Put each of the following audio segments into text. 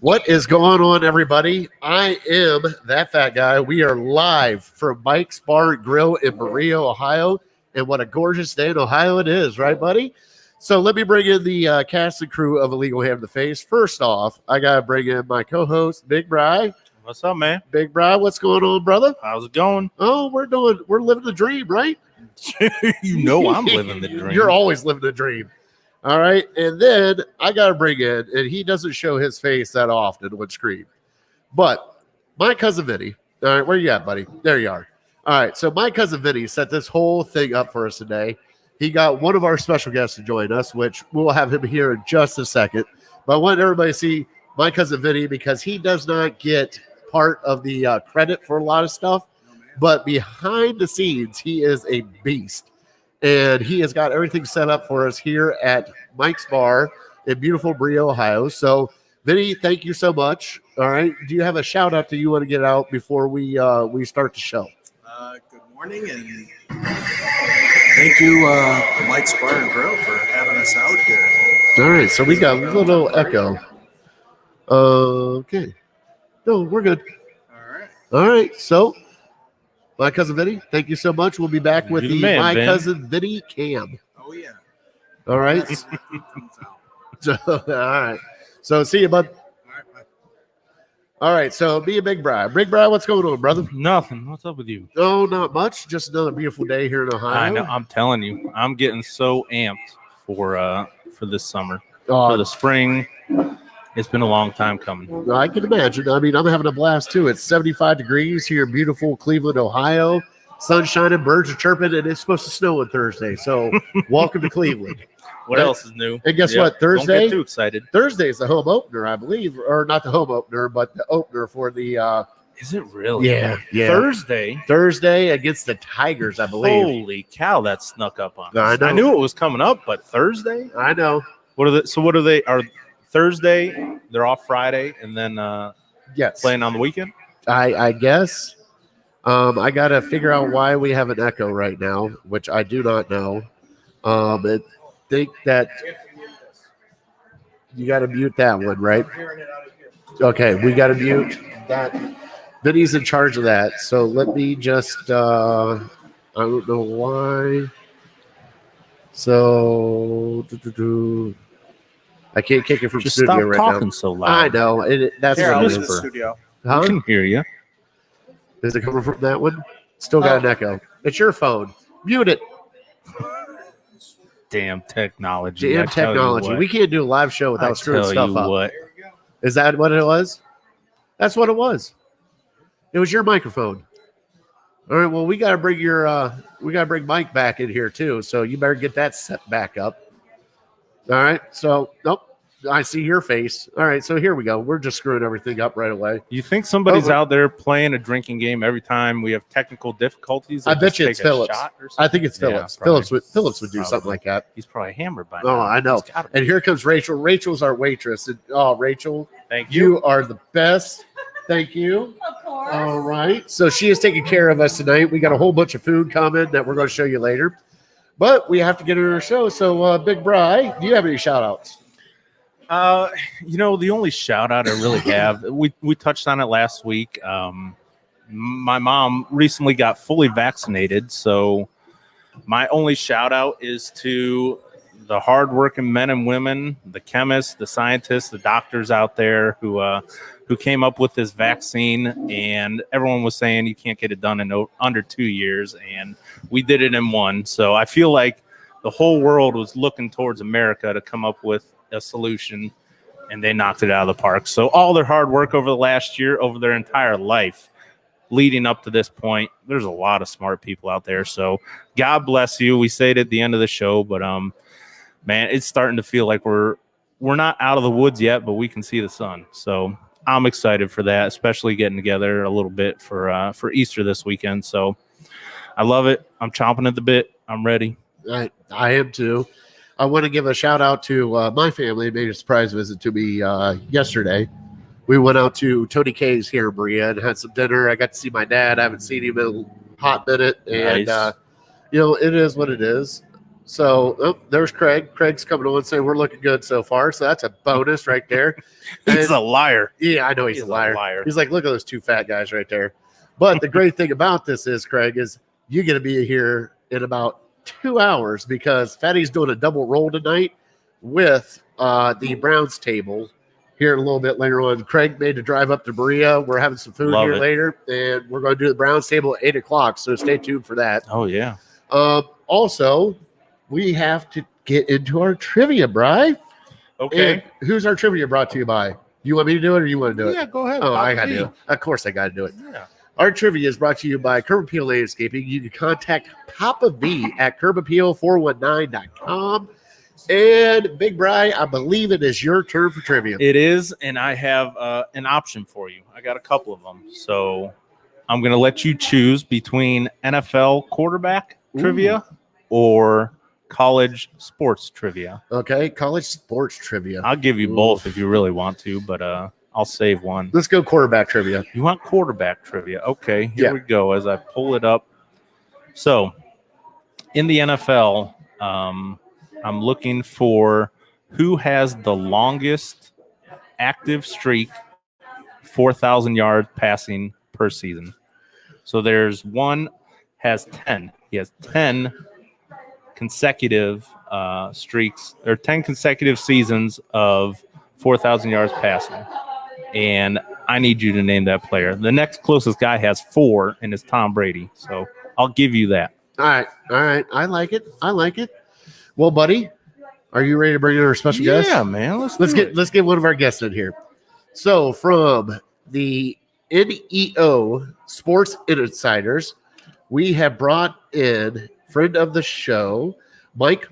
What is going on, everybody? I am that fat guy. We are live from Mike's Bar and Grill in Berea, Ohio. And what a gorgeous day in Ohio it is, right, buddy? So let me bring in the cast and crew of Illegal Ham to Face. First off, I got to bring in my co-host, Big Bry. What's up, man? Big Bry, what's going on, brother? How's it going? Oh, we're living the dream, right? You know I'm living the dream. You're always living the dream. All right. And then I got to bring in, and he doesn't show his face that often on screen, but my cousin Vinny. All right. Where you at, buddy? There you are. All right. So my cousin Vinny set this whole thing up for us today. He got one of our special guests to join us, which we'll have him here in just a second. But I want everybody to see my cousin Vinny because he does not get part of the credit for a lot of stuff, but behind the scenes, he is a beast. And he has got everything set up for us here at Mike's Bar in beautiful Berea, Ohio. So, Vinny, thank you so much. All right. Do you have a shout out that you want to get out before we start the show? Good morning, and thank you, Mike's Bar and Grill, for having us out here. All right. So we got a little echo. Okay. No, we're good. All right. All right. So, my cousin Vinny, thank you so much. We'll be back with My Vin. Cousin Vinny Cam. Oh, yeah. All right. So, all right. So, see you, bud. All right, bye. All right. So, me and Big Bry. Big Bry, what's going on, brother? Nothing. What's up with you? Oh, not much. Just another beautiful day here in Ohio. I know. I'm telling you, I'm getting so amped for this summer, Oh, for the spring. It's been a long time coming. I can imagine. I mean, I'm having a blast too. It's 75 degrees here in beautiful Cleveland, Ohio. Sun shining, birds are chirping, and it's supposed to snow on Thursday. So, welcome to Cleveland. What else is new? And guess Yep. what? Thursday? Don't get too excited. Thursday is the home opener, I believe, or not the home opener, but the opener for the. Is it really? Yeah. Thursday against the Tigers, I believe. Holy cow, that snuck up on I us. know. I knew it was coming up, but Thursday? I know. What are they? Are Thursday? They're off Friday, and then Yes. playing on the weekend. I guess. I got to figure out why we have an echo right now, which I do not know. I think that you got to mute that one, right? Okay, we got to mute that. Vinny's in charge of that. So let me just, I don't know why. So, I can't kick it from Just studio stop right talking now. so loud. I know. That's Here, what I'm it in the is. studio. Huh? I can hear you. Is it coming from that one? Still got an echo. It's your phone. Mute it. Damn technology. Damn I tell you technology. what. We can't do a live show I without screwing tell stuff you up. what. Is that what it was? That's what it was. It was your microphone. All right. Well, we got to bring Mike back in here too. So you better get that set back up. All right. So, nope. I see your face. All right. So here we go. We're just screwing everything up right away. You think somebody's Oh. out there playing a drinking game every time we have technical difficulties? I They bet just you it's take a Phillips. shot or I something? think it's Yeah, Phillips. probably. Phillips would do something Probably. like that. He's probably hammered by now. Oh, I know. He's gotta be. And here comes Rachel. Rachel's our waitress. And, oh, Rachel, Thank you. you are the best. Thank you. Of course. All right. So she is taking care of us tonight. We got a whole bunch of food coming that we're going to show you later. But we have to get into our show. So, Big Bry, do you have any shout outs? The only shout out I really have, we touched on it last week. My mom recently got fully vaccinated, so my only shout out is to the hardworking men and women, the chemists, the scientists, the doctors out there who came up with this vaccine. And everyone was saying you can't get it done in under 2 years, and we did it in one. So I feel like the whole world was looking towards America to come up with a solution, and they knocked it out of the park. So all their hard work over the last year, over their entire life leading up to this point, there's a lot of smart people out there. So God bless you. We say it at the end of the show, but man, it's starting to feel like we're not out of the woods yet, but we can see the sun. So I'm excited for that, especially getting together a little bit for Easter this weekend. So I love it. I'm chomping at the bit. I'm ready. I am too. I want to give a shout out to my family. They made a surprise visit to me yesterday. We went out to Tony K's here in Berea and had some dinner. I got to see my dad. I haven't seen him in a hot minute. And, Nice. it is what it is. So there's Craig. Craig's coming on saying we're looking good so far. So that's a bonus right there. He's And- a liar. Yeah, I know he's a liar. He's like, look at those two fat guys right there. But the great thing about this is, Craig, is you're going to be here in about 2 hours because Fatty's doing a double roll tonight with the Browns table here a little bit later on. Craig made the drive up to Berea. We're having some food Love here it. later, and we're going to do the Browns table at 8 o'clock. So stay tuned for that. Oh, yeah. Also, we have to get into our trivia, Bri. Okay. And who's our trivia brought to you by? You want me to do it or you want to do it? Yeah, go ahead. Oh, Papa I got to V. do it. Of course I got to do it. Yeah. Our trivia is brought to you by Curb Appeal Landscaping. You can contact Papa V at curbappeal419.com. And Big Bri, I believe it is your turn for trivia. It is, and I have an option for you. I got a couple of them. So I'm going to let you choose between NFL quarterback trivia or college sports trivia. Okay, college sports trivia. I'll give you both if you really want to, but I'll save one. Let's go quarterback trivia. You want quarterback trivia? Okay, here Yeah. we go as I pull it up. So in the NFL, I'm looking for who has the longest active streak, 4,000 yards passing per season. So there's one has 10. He has 10 consecutive streaks or 10 consecutive seasons of 4,000 yards passing. And I need you to name that player. The next closest guy has 4, and it's Tom Brady. So I'll give you that. All right. I like it. Well, buddy, are you ready to bring in our special guest? Yeah, man. Let's Let's get one of our guests in here. So from the NEO Sports Insiders, we have brought in friend of the show, Mike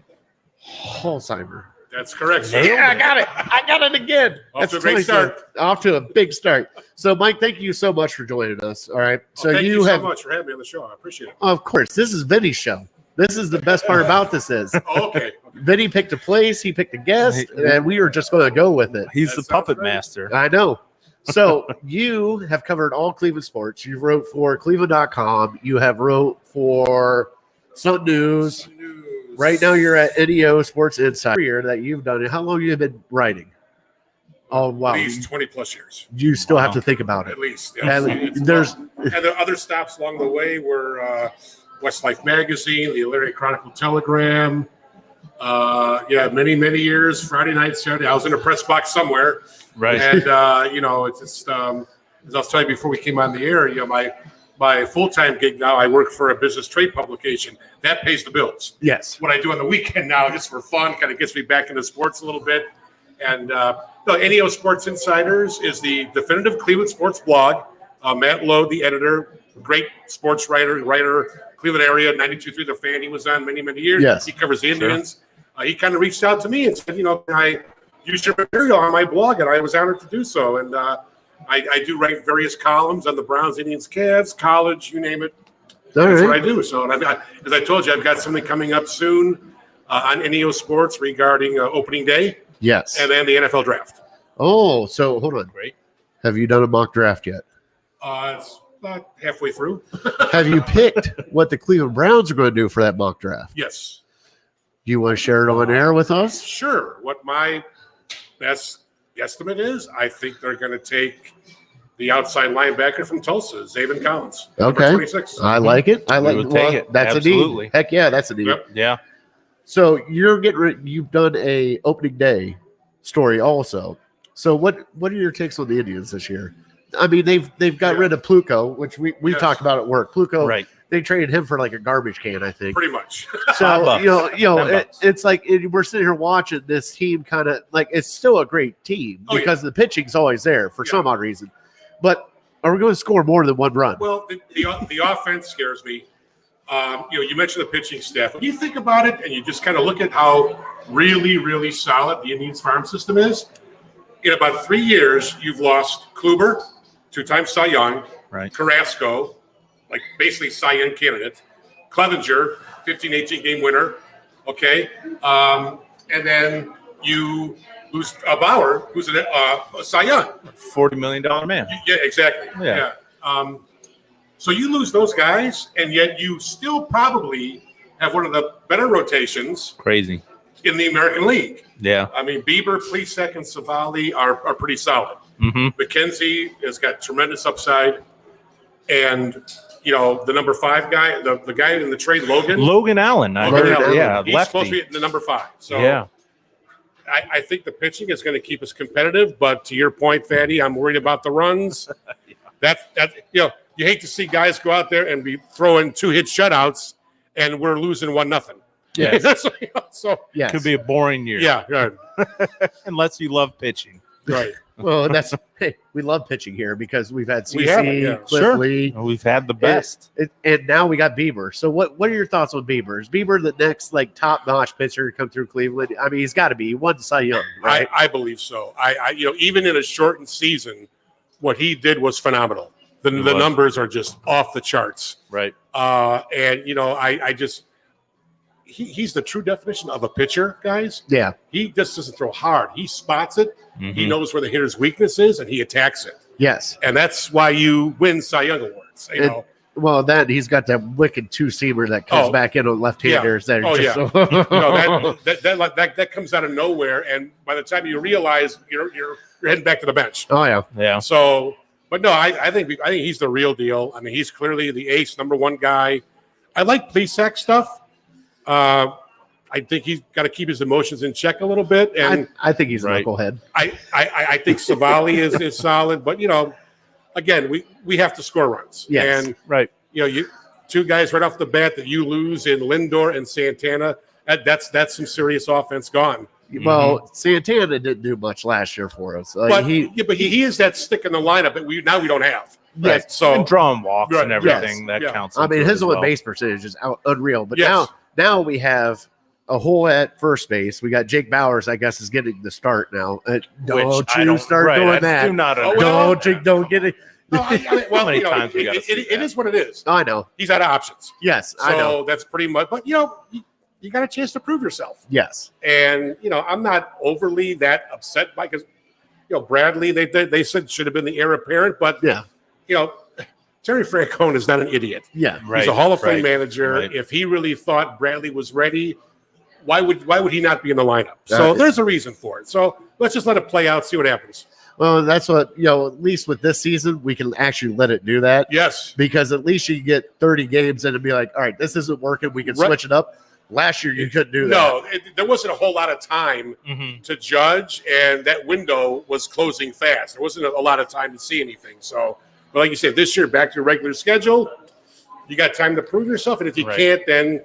Halsheimer. That's correct, sir. Yeah, I got it. I got it again. Off to a great start. Off to a big start. So, Mike, thank you so much for joining us. All right. So Thank you have, so much for having me on the show. I appreciate it. of course, this is Vinny's show. This is the best part about this is Oh, okay. Vinny picked a place, he picked a guest, and we were just going to go with it. He's That the sounds puppet great. master. I know. So you have covered all Cleveland sports. You wrote for Cleveland.com. You have wrote for Sun News. Right now you're at NEO Sports Insider that you've done it. How long have you been writing? Oh, wow. At least 20 plus years. You still have Wow. to think about it. At least. And It's there's and the other stops along the way were Westlife Magazine, the Elyria Chronicle Telegram. Many, many years. Friday night, Saturday. I was in a press box somewhere. Right. And, it's just, as I was telling you before we came on the air, my full-time gig now, I work for a business trade publication. That pays the bills. yes. What I do on the weekend now, just for fun, kind of gets me back into sports a little bit. And NEO Sports Insiders is the definitive Cleveland sports blog. Matt Lowe, the editor, great sports writer, Cleveland area, 92.3 The Fan. He was on many, many years. Yes. He covers the Indians. He kind of reached out to me and said, can I use your material on my blog? And I was honored to do so. And I do write various columns on the Browns, Indians, Cavs, college, you name it. All That's what right. I do. So, and I've got, as I told you, I've got something coming up soon on NEO Sports regarding opening day Yes. and then the NFL draft. Oh, so hold on. Great. Have you done a mock draft yet? It's about halfway through. Have you picked what the Cleveland Browns are going to do for that mock draft? Yes, Do you want to share it on air with us? sure. What my best guesstimate is, I think they're going to take the outside linebacker from Tulsa, Zaven Collins. number Okay. 26. I like it. I like would take it. That's Absolutely. a need. Heck yeah, that's a need. Yep. Yeah. So you've done a opening day story also. So what are your takes on the Indians this year? I mean, they've got Yeah. rid of Pluko, which we Yes. talked about at work. Pluko, Right. they traded him for like a garbage can, I think. Pretty much. So $5. $10. it's like we're sitting here watching this team kind of like it's still a great team Oh, yeah. because the pitching's always there for Yeah. some odd reason. But are we going to score more than one run? Well, the offense scares me. You mentioned the pitching staff. When you think about it and you just kind of look at how really, really solid the Indians farm system is, in about 3 years, you've lost Kluber, 2-time Cy Young, Right. Carrasco, like basically Cy Young candidate, Clevenger, 15-18 game winner, okay? And then you lose Bauer, who's a Cy Young. $40 million man. Yeah, exactly. Yeah. So you lose those guys, and yet you still probably have one of the better rotations Crazy. in the American League. Yeah. I mean, Bieber, Plesac, and Savali are pretty solid. Mm-hmm. McKenzie has got tremendous upside. And, you know, the number 5 guy, the guy in the trade, Logan Allen. I Logan heard, Allen, yeah, he's lefty. supposed to be the number 5. So yeah. I think the pitching is going to keep us competitive. But to your point, Fatty, I'm worried about the runs. That's you know, you hate to see guys go out there and be throwing 2-hit shutouts, and we're losing 1-0. Yeah. So Yes. Could be a boring year. yeah, right. Unless you love pitching. Right. Well, hey, we love pitching here because we've had We have it, CC, yeah. Cliff Sure. Lee, We've had the best. and now we got Bieber. So what are your thoughts on Bieber? Is Bieber the next like top notch pitcher to come through Cleveland? I mean, he's got to be. He won the Cy Young, right? I believe so. I you know, even in a shortened season, what he did was phenomenal. The numbers are just off the charts. Right. And you know, I just he's the true definition of a pitcher, guys. Yeah. He just doesn't throw hard. He spots it. Mm-hmm. He knows where the hitter's weakness is, and he attacks it. Yes. And that's why you win Cy Young awards. You know, Well, then he's got that wicked 2-seamer that comes back in on left-handers. Yeah. That Oh, just, that comes out of nowhere, and by the time you realize you're heading back to the bench. Oh yeah. Yeah. So, but no, I think he's the real deal. I mean, he's clearly the ace, number 1 guy. I like Plesac stuff. I think he's got to keep his emotions in check a little bit, and I think he's a Right. knucklehead. I think Savali is solid. But you know, again, we have to score runs. Yes. And Right. you know, you 2 guys right off the bat that you lose in Lindor and Santana. That's some serious offense gone. Well, Santana didn't do much last year for us. Like, But he is that stick in the lineup that we don't have. Yes. Right? So And drawing walks Right, and everything yes, that yeah. counts. I mean, into it his as on well. base percentage is unreal. But Yes. now we have a hole at first base. We got Jake Bowers, I guess, is getting the start now. Don't I you don't- start right, doing I that. Do not Oh, understand. Don't get it. no, well, How many you know, times we gotta see it that? is what it is. I know. He's out of options. Yes, So I know. that's pretty much. But you know, you got a chance to prove yourself. Yes. And you know, I'm not overly that upset by, because you know, Bradley they said should have been the heir apparent, but Yeah. you know, Terry Francona is not an idiot. Yeah. Right. He's a Hall of Fame right, manager. right. If he really thought Bradley was ready, why would he not be in the lineup? So there's a reason for it. So let's just let it play out, see what happens. Well, that's what, at least with this season, we can actually let it do that. Yes. Because at least you get 30 games in and be like, all right, this isn't working. We can Right. switch it up. Last year, you couldn't do that. No, there wasn't a whole lot of time Mhm. to judge, and that window was closing fast. There wasn't a lot of time to see anything. So, but like you said, this year, back to your regular schedule, you got time to prove yourself, and if you Right. can't, then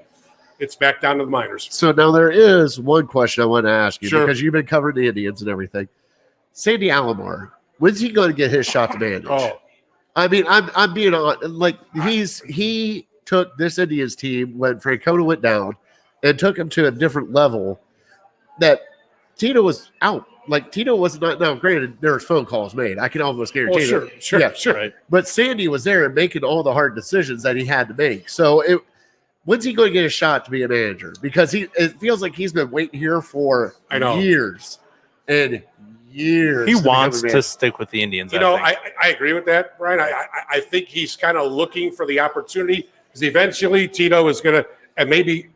it's back down to the minors. So now there is one question I want to ask you Sure. because you've been covering the Indians and everything. Sandy Alomar, when's he going to get his shot to manage? Oh, I mean, I'm being on. Like he took this Indians team when Francona went down and took him to a different level. That Tito was out. Like Tito was not. Now, granted, there was phone calls made. I can almost guarantee. sure, Yeah. sure. Right. But Sandy was there and making all the hard decisions that he had to make. So when's he going to get a shot to be a manager? Because it feels like he's been waiting here for I know. years and years. He to become wants a manager. to stick with the Indians. You know, think. I agree with that, Brian. I think he's kind of looking for the opportunity because eventually Tito is going to, and maybe,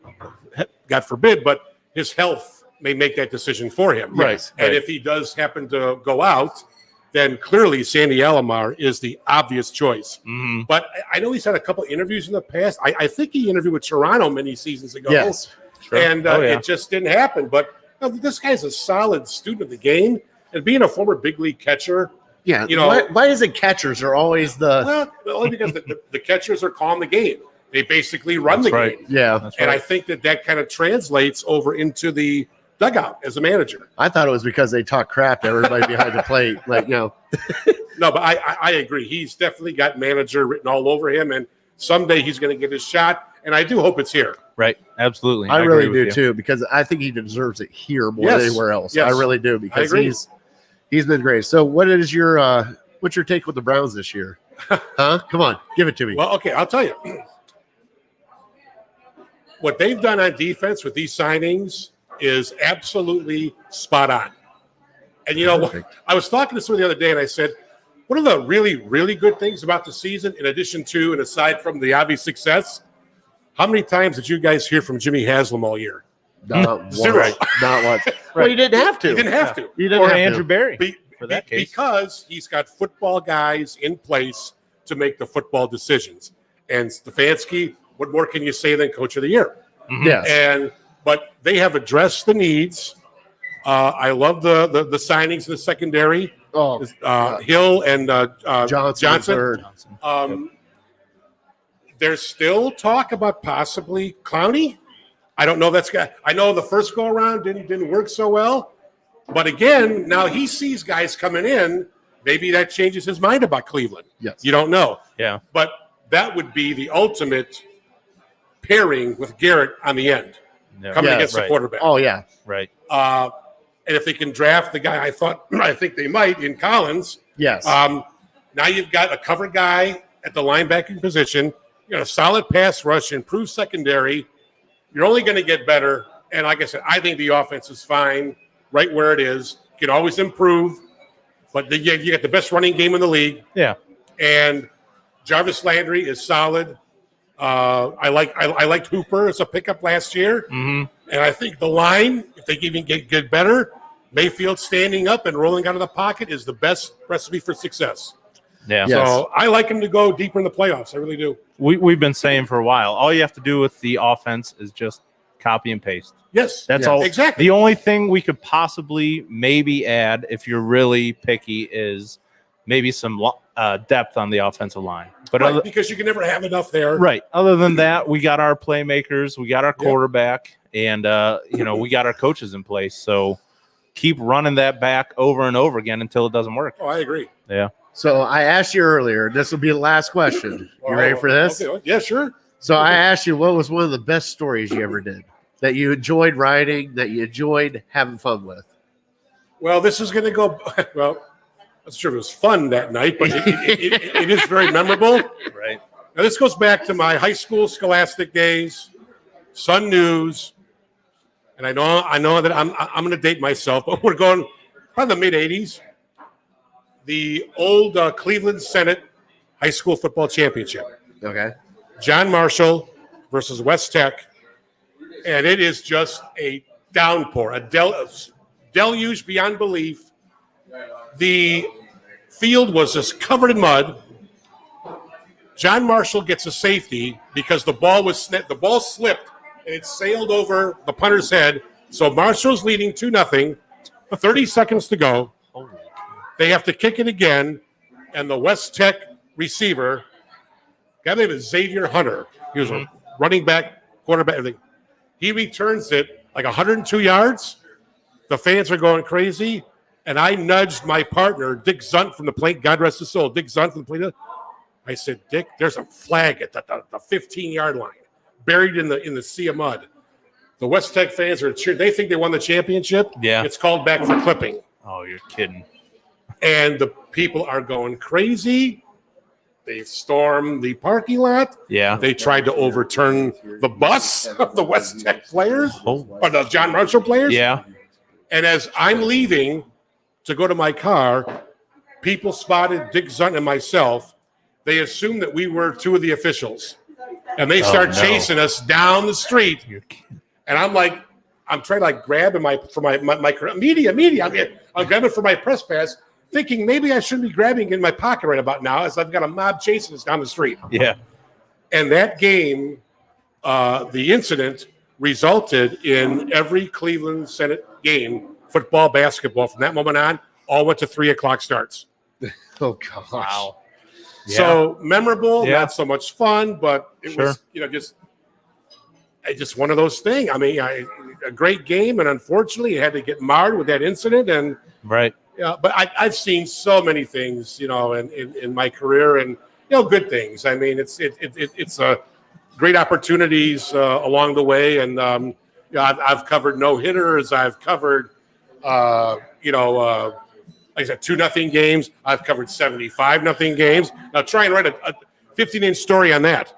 God forbid, but his health may make that decision for him. Right, And right. if he does happen to go out, then clearly Sandy Alomar is the obvious choice. Mhm. But I know he's had a couple interviews in the past. I think he interviewed with Toronto many seasons ago. Yes. Sure. And Oh, yeah. it just didn't happen. But this guy's a solid student of the game. And being a former big league catcher, Yeah. You know- why is it catchers are always the well, only because the catchers are calling the game. They basically run That's the right. game. yeah. That's And right. I think that kind of translates over into the dugout as a manager. I thought it was because they talk crap to everybody behind the plate. Like, No, but I agree. He's definitely got manager written all over him. And someday he's going to get his shot. And I do hope it's here. Right. Absolutely. I agree really with do you. too, because I think he deserves it here more Yes. than anywhere else. Yes. I really do, because agree. he's been great. So what is what's your take with the Browns this year? Huh? Come on, give it to me. Well, okay, I'll tell you. What they've done on defense with these signings is absolutely spot on. And you know, Perfect. I was talking to someone the other day, and I said, one of the really, really good things about the season, in addition to and aside from the obvious success, How many times did you guys hear from Jimmy Haslam all year? Not once. Zero. Not once. Well, you didn't have to. You didn't have to. You didn't Or have Andrew to. Berry for that case. Because he's got football guys in place to make the football decisions. And Stefanski, what more can you say than Coach of the Year? Yes. But they have addressed the needs. I love the signings in the secondary. Oh, Hill and Johnson. There's still talk about possibly Clowney. I don't know. I know the first go around didn't work so well, but again, now he sees guys coming in. Maybe that changes his mind about Cleveland. Yes, you don't know. Yeah, but that would be the ultimate pairing with Garrett on the end, coming against the quarterback. Oh yeah, right. And if they can draft the guy, I think they might in Collins. Yes. Now you've got a cover guy at the linebacking position. You got a solid pass rush, improved secondary. You're only going to get better. And like I said, I think the offense is fine right where it is. Can always improve. But you got the best running game in the league. Yeah. And Jarvis Landry is solid. I liked Hooper as a pickup last year. Mm-hmm. And I think the line, if they even get better, Mayfield standing up and rolling out of the pocket is the best recipe for success. Yeah. Yes. So I like him to go deeper in the playoffs. I really do. We've been saying for a while, all you have to do with the offense is just copy and paste. Yes. That's all. Exactly. The only thing we could possibly maybe add, if you're really picky, is maybe some depth on the offensive line. But because you can never have enough there. Right. Other than that, we got our playmakers, we got our quarterback, and we got our coaches in place. So keep running that back over and over again until it doesn't work. Oh, I agree. Yeah. So I asked you earlier. This will be the last question. You ready for this? Okay. Yeah, sure. So I asked you, what was one of the best stories you ever did that you enjoyed writing, that you enjoyed having fun with? Well, this is going to go. Well, I'm not sure it was fun that night, but it is very memorable. Right. Now, this goes back to my high school scholastic days, Sun News, and I know that I'm going to date myself, but we're going probably the mid '80s. The old Cleveland Senate High School Football Championship. Okay. John Marshall versus West Tech, and it is just a downpour, a deluge beyond belief. The field was just covered in mud. John Marshall gets a safety because the ball slipped and it sailed over the punter's head. So Marshall's leading 2-0. 30 seconds to go. They have to kick it again, and the West Tech receiver, guy named Xavier Hunter, he was a running back, quarterback, everything. He returns it like 102 yards. The fans are going crazy, and I nudged my partner, Dick Zunt from the plate. God rest his soul, Dick Zunt from the plate. I said, Dick, there's a flag at the 15-yard line, buried in the sea of mud. The West Tech fans are cheering. They think they won the championship. Yeah. It's called back for clipping. Oh, you're kidding. And the people are going crazy. They storm the parking lot. Yeah. They tried to overturn the bus of the West Tech players or the John Marshall players. Yeah. And as I'm leaving to go to my car, people spotted Dick Zunt and myself. They assumed that we were two of the officials. And they start chasing us down the street. And I'm trying to grab my media. I'm grabbing for my press pass, thinking maybe I shouldn't be grabbing in my pocket right about now, as I've got a mob chasing us down the street. Yeah. And that game, the incident resulted in every Cleveland Senate game, football, basketball, from that moment on, all went to 3:00 starts. Oh, gosh. Wow. So memorable, not so much fun, but it was, just one of those things. I mean, a great game, and unfortunately, it had to get marred with that incident. And right. Yeah, but I've seen so many things, in my career, and good things. I mean, it's great opportunities along the way, and I've covered no hitters. I've covered, like I said, 2-0 games. I've covered 75-0 games. Now try and write a 15-inch story on that.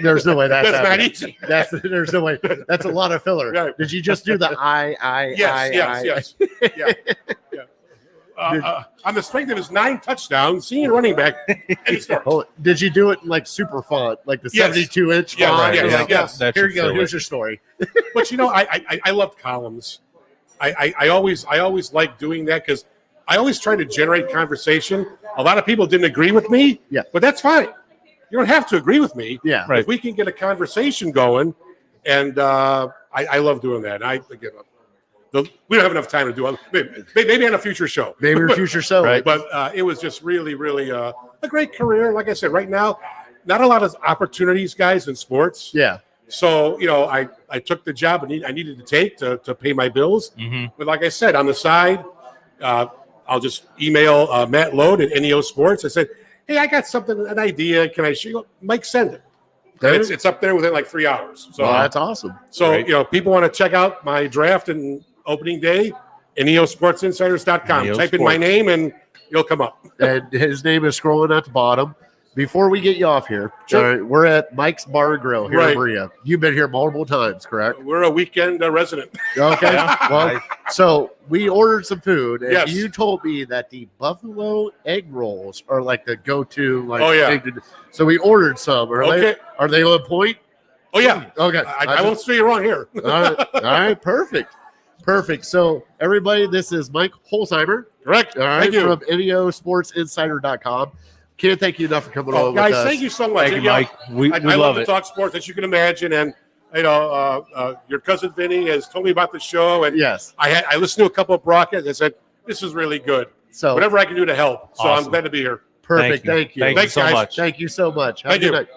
There's no way that's not easy. There's no way. That's a lot of filler. Right. Did you just do the I? Yes. Yeah. on the strength of his 9 touchdowns, senior running back. Any story. Oh, did you do it in like super font, like the Yes. 72-inch Yeah, font? right, You're yeah, like, yes. That here should you go. fill Here's it. your story. But I loved columns. I always liked doing that because I always tried to generate conversation. A lot of people didn't agree with me. Yeah. But that's fine. You don't have to agree with me. Yeah. Right. If we can get a conversation going, and I love doing that. We don't have enough time to do it. Maybe on a future show. Maybe your future show. Right. But it was just really, really a great career. Like I said, right now, not a lot of opportunities, guys, in sports. Yeah. So, I took the job I needed to take to pay my bills. Mhm. But like I said, on the side, I'll just email Matt Lode at NEO Sports. I said, hey, I got something, an idea. Can I show you? Mike, send it. And it's up there within like 3 hours. So, Well, that's awesome. so Right. people want to check out my draft and opening day, neosportsinsiders.com. Neo Type in my Sports. name and you'll come up. And his name is scrolling at the bottom. Before we get you off here, Sure. all right, we're at Mike's Bar and Grill here Right. in Berea. You've been here multiple times, correct? We're a weekend resident. Okay. Yeah. Well, so we ordered some food, and Yes. you told me that the buffalo egg rolls are like the go-to. Like, Oh, yeah. thing to do. So we ordered some. Okay. Are they on point? Oh, yeah. Okay. I won't steer you wrong here. All right. All right. Perfect. Perfect. So everybody, this is Mike Holzheimer. Correct. All right, Thank you. from NEOSportsInsider.com. Can't thank you enough for coming on Guys, with us. thank you so much. Thank you, Yeah, Mike. We I love love to it. talk sports, as you can imagine. And, your cousin Vinny has told me about the show. And Yes. I listened to a couple of broadcasts. I said, this is really good. So Whatever I can do to help. So Awesome. I'm glad to be here. perfect. Thank you. Thank you. Thank you Thanks, so guys. much. Thank you so much. Have a Thank good you. night.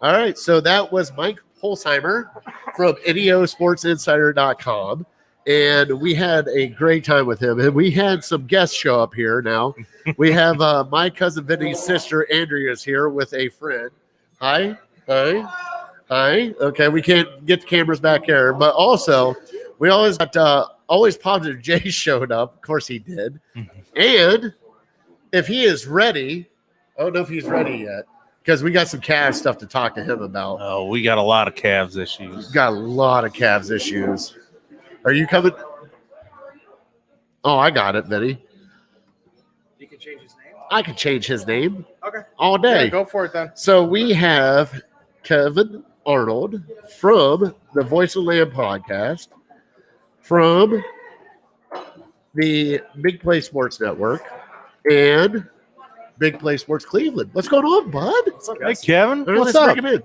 All right. So that was Mike Holzheimer from NEOSportsInsider.com. And we had a great time with him. And we had some guests show up here now. We have my cousin Vinny's sister, Andrea, is here with a friend. Hi. Hi. Hi. Okay. We can't get the cameras back here. But also, we always got always positive Jay showed up. Of course he did. And if he is ready, I don't know if he's ready yet because we got some Cavs stuff to talk to him about. Oh, we got a lot of Cavs issues. Got a lot of Cavs issues. Are you coming? Oh, I got it, Vinny. You can change his name. I can change his name Okay. all day. Yeah, go for it then. So we have Kevin Arnold from the Voice of Land podcast, from the Big Play Sports Network, and Big Play Sports Cleveland. What's going on, bud? What's up, Hey, guys? Kevin. All right, What's let's up? bring him in.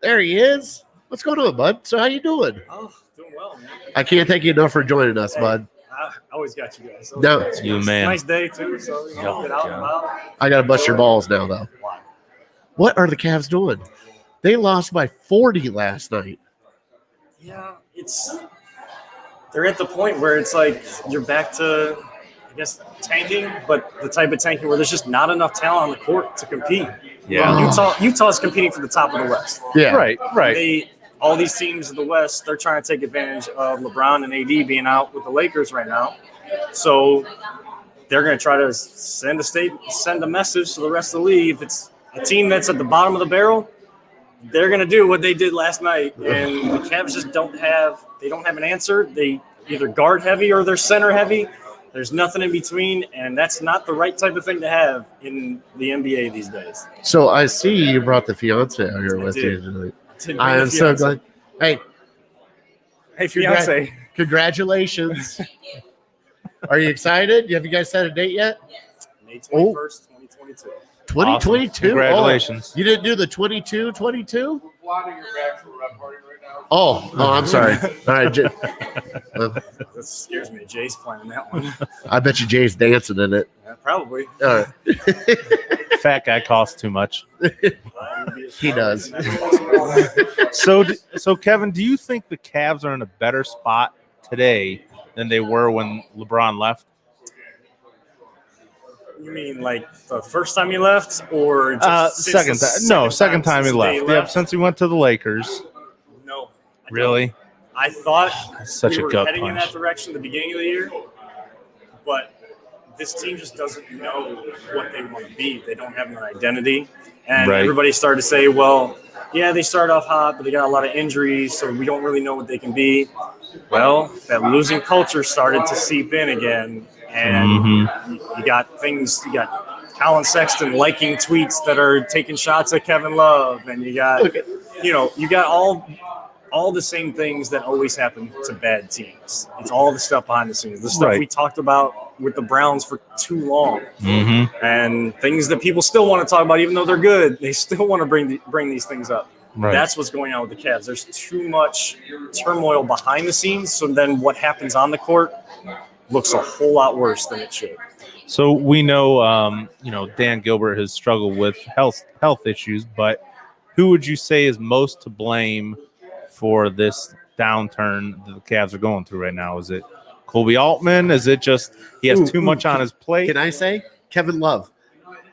There he is. What's going on, bud? So how you doing? Oh, doing well, man. I can't thank you enough for joining us, bud. I always got you guys. No. You man. Nice day too, so you know, get out and about. I got to bust your balls now, though. Why? What are the Cavs doing? They lost by 40 last night. Yeah, they're at the point where it's like you're back to, I guess, tanking, but the type of tanking where there's just not enough talent on the court to compete. Yeah. Utah's competing for the top of the West. Yeah. Right. All these teams in the West, they're trying to take advantage of LeBron and AD being out with the Lakers right now. So they're going to try to send a message to the rest of the league. If it's a team that's at the bottom of the barrel, they're going to do what they did last night. And the Cavs just don't have an answer. They either guard heavy or they're center heavy. There's nothing in between, and that's not the right type of thing to have in the NBA these days. So I see you brought the fiance out here I with did. you tonight. Didn't I bring am the so fiance. glad. Hey, Hey, fiance. congratulations. Are you excited? Have you guys set a date yet? May 21st, 2022. 2022? Awesome. Congratulations. Oh, you didn't do the 22? Plotting your bachelorette party right now. Oh, I'm sorry. All right. That scares me. Jay's playing that one. I bet you Jay's dancing in it. Yeah, probably. All right. Fat guy costs too much. He does. So Kevin, do you think the Cavs are in a better spot today than they were when LeBron left? You mean like the first time he left, or just Second time he since left. they Yep, since he went to the Lakers. No. I Really? don't. I thought That's such we a were gut heading in that punch. direction at the beginning of the year, but this team just doesn't know what they want to be. They don't have an identity. And Right. everybody started to say, well, yeah, they started off hot, but they got a lot of injuries, so we don't really know what they can be. Well, that losing culture started to seep in again, And you got Colin Sexton liking tweets that are taking shots at Kevin Love, and you got all the same things that always happen to bad teams. It's all the stuff behind the scenes, the stuff we talked about with the Browns for too long, and things that people still want to talk about, even though they're good. They still want to bring these things up. Right. That's what's going on with the Cavs. There's too much turmoil behind the scenes, so then what happens on the court looks a whole lot worse than it should. So we know, Dan Gilbert has struggled with health issues, but who would you say is most to blame for this downturn that the Cavs are going through right now? Is it Kobe Altman? Is it just he has too much on his plate? Can I say Kevin Love?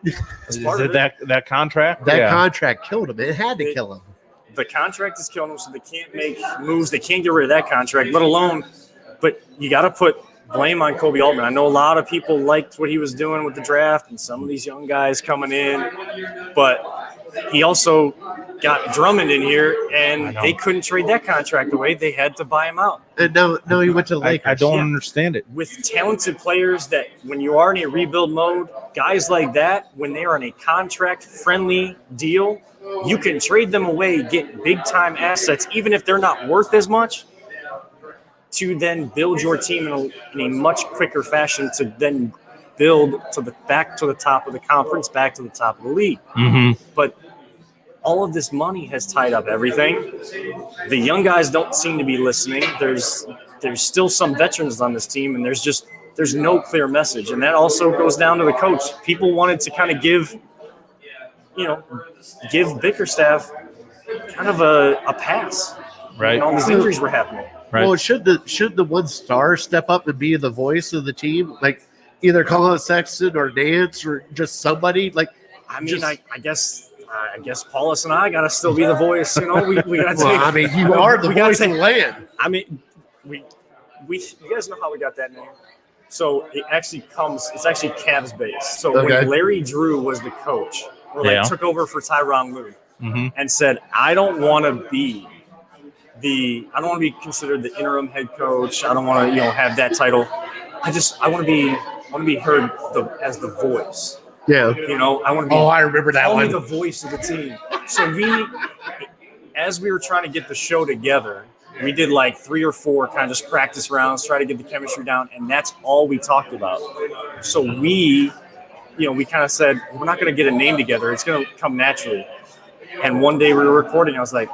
Is it that contract? That contract killed him. It had to kill him. The contract is killing them, so they can't make moves. They can't get rid of that contract, let alone. But you got to put blame on Kobe Altman. I know a lot of people liked what he was doing with the draft and some of these young guys coming in, but he also got Drummond in here, and they couldn't trade that contract away. They had to buy him out. And no, he went to the Lakers. I don't understand it. With talented players that when you are in a rebuild mode, guys like that, when they are in a contract-friendly deal, you can trade them away, get big-time assets, even if they're not worth as much, to then build your team in a much quicker fashion to then build back to the top of the conference, back to the top of the league. But all of this money has tied up everything. The young guys don't seem to be listening. There's still some veterans on this team, and there's no clear message. And that also goes down to the coach. People wanted to kind of give Bickerstaff kind of a pass. Right. All these injuries were happening. Right. Well, should the one star step up and be the voice of the team, like either Colin Sexton or Nance or just somebody? Like, I mean, I guess Paulus and I got to still be the voice. We got to take. Well, I mean, you are the voice of the land. I mean, you guys know how we got that name? So it's actually Cavs based. So when Larry Drew was the coach, took over for Tyronn Lue, and said, I don't want to be considered the interim head coach. I don't want to, have that title. I want to be heard as the voice. Yeah. I want to be. Oh, I remember that one. The voice of the team. So as we were trying to get the show together, we did like 3 or 4 kind of just practice rounds, try to get the chemistry down, and that's all we talked about. So we kind of said, we're not going to get a name together. It's going to come naturally. And one day we were recording. I was like,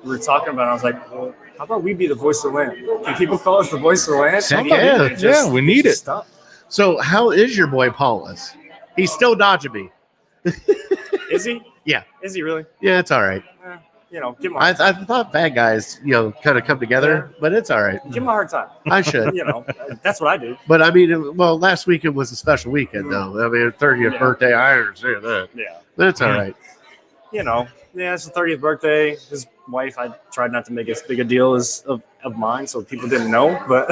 we were talking about it. I was like, well, how about we be the voice of the land? Can people call us the voice of the land? Yeah, we need it. Stop. So how is your boy Paulus? He's still dodging me. Is he? Yeah. Is he really? Yeah, it's all right. Give him I thought bad guys, kind of come together, but it's all right. Give him a hard time. I should. That's what I do. But I mean, last weekend was a special weekend, though. I mean, 30th birthday, I understand that. Yeah. But it's all right. It's the 30th birthday. His wife, I tried not to make as big a deal of mine, so people didn't know. But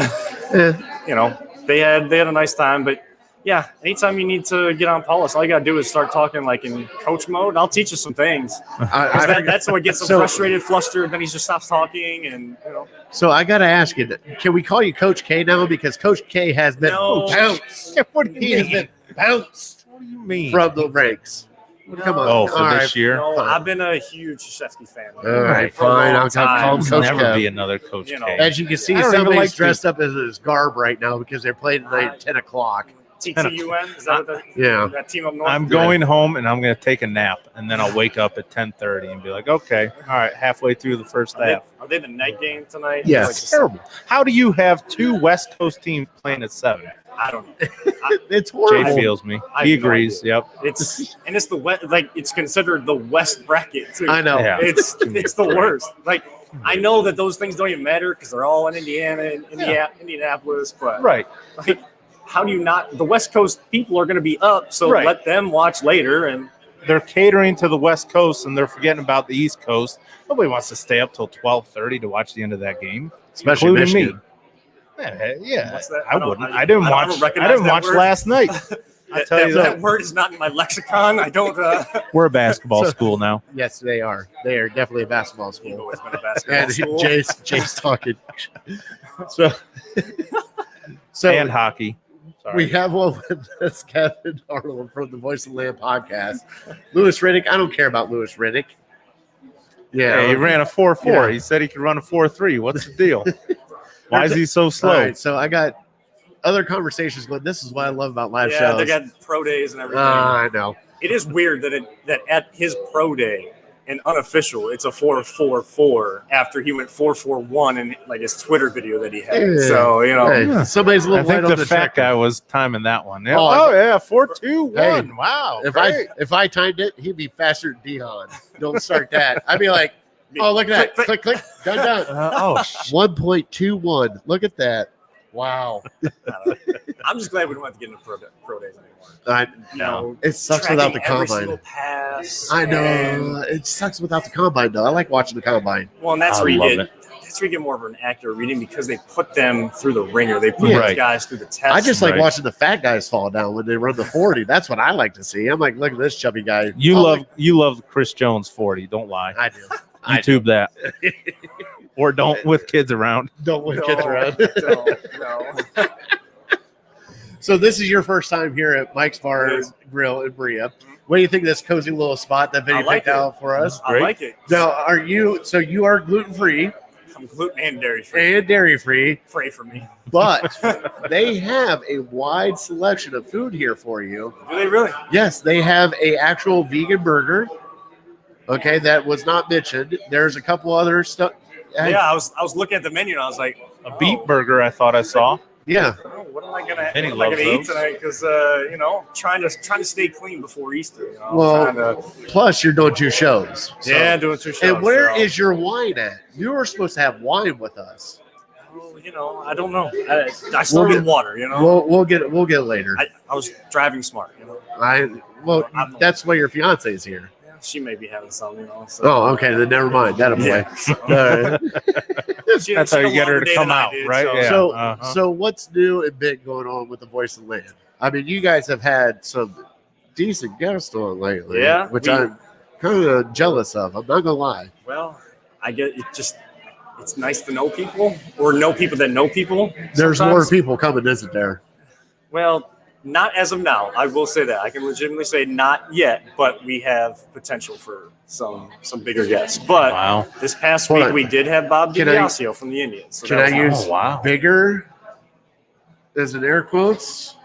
they had a nice time. But yeah, anytime you need to get on Paulus, all you gotta do is start talking like in coach mode. I'll teach you some things. That's what gets him frustrated, flustered. Then he just stops talking, and So I gotta ask you, can we call you Coach K now? Because Coach K has been bounced. What do you He has been bounced. What do you mean? From the ranks. Come on. Oh, for this year? No, I've been a huge Krzyzewski fan. All right, fine. I'll call him Coach Never Kev. be another Coach K. As you can see, somebody's dressed up as his garb right now because they're playing tonight at 10 o'clock. TTUN? Is that what that team up north? I'm going home and I'm going to take a nap, and then I'll wake up at 10:30 and be like, okay, all right, halfway through the first half. Are they the night game tonight? Yes. It's terrible. How do you have 2 West Coast teams playing at 7? I don't know. It's horrible. Jay feels me. I He have no agrees. idea. Yep. It's the West, it's considered the West bracket too. I know. Yeah. It's the worst. I know that those things don't even matter because they're all in Indiana and Indianapolis, but Right. How do you not? The West Coast people are going to be up, so let them watch later. And they're catering to the West Coast and they're forgetting about the East Coast. Nobody wants to stay up till 12:30 to watch the end of that game, Especially including Michigan. me. Yeah, What's that? I wouldn't. I didn't watch word. last night. I tell you that word is not in my lexicon. I don't. We're a basketball school now. Yes, they are. They are definitely a basketball You've school. always been a basketball And school. Jay's talking. So And hockey. Sorry. We have one with this Kevin Arnold from the Voice of the Land podcast. Lewis Riddick. I don't care about Lewis Riddick. Yeah, Hey, he ran a 4.4. Yeah. He said he could run a 4.3. What's the deal? Why is he so slow? All right, so I got other conversations going. This is what I love about live Yeah, shows. they got pro days and everything. I know. It is weird that at his pro day and unofficial, it's a 4.44 after he went 4.41 in like his Twitter video that he had. Yeah. So Hey, somebody's a I little think light on the the fat checker. guy was timing that one. Yeah. Oh, yeah, 4.21. Hey, Wow. If I timed it, he'd be faster than Dion. Don't start that. I'd be like, oh, look at that. Click, click. Done. 1.21. Look at that. Wow. I'm just glad we don't have to get into pro days anymore. It sucks Tracking without the every combine. single pass. I know. and- It sucks without the combine, though. I like watching the combine. Well, and that's I where you love get. it. That's where you get more of an accurate reading because they put them through the ringer. They put Yeah. those Right. guys through the test. I just like Right. watching the fat guys fall down when they run the 40. That's what I like to see. I'm like, look at this chubby guy. You Oh, love Chris Jones 40. Don't lie. I do. I YouTube that. Or don't with kids around. don't win kids around. No. So this is your first time here at Mike's Bar It and is. Grill in Berea. What do you think of this cozy little spot that Vinny I like picked it. out for us? I like it. Now, you are gluten free I'm gluten and dairy free. and dairy free, Pray for me. but they have a wide selection of food here for you. Do they really? Yes, they have a actual vegan burger. Okay, that was not mentioned. There's a couple other stuff. Yeah, I was looking at the menu and I was like, A beet burger, I thought I saw. Yeah. oh, what am I gonna Vinny eat loves tonight? Because trying to stay clean before Easter. Well, trying to, plus you're doing 2 shows. So- yeah, doing 2 shows. And where so, is your wine at? You were supposed to have wine with us. I don't know. I started with water. We'll get it later. I was driving smart. That's why your fiance is here. She may be having some. So, Oh, okay. Then never mind. That'll play. yeah. So, All right. That's how you get her to come out, right? So, Yeah. So, uh-huh. so what's new and big going on with the Voice of the Land? I mean, you guys have had some decent guests on lately, Yeah, which we- I'm kind of jealous of. I'm not gonna lie. well, I get it. It's nice to know people or know people that know people. There's sometimes. more people coming, isn't there? Well, not as of now. I will say that. I can legitimately say not yet, but we have potential for some bigger guests. But Wow. this past Hold week on. we did have Bob Can I- DiBiasio from the Indians. So Can that I was use Oh, wow. bigger as an air quotes?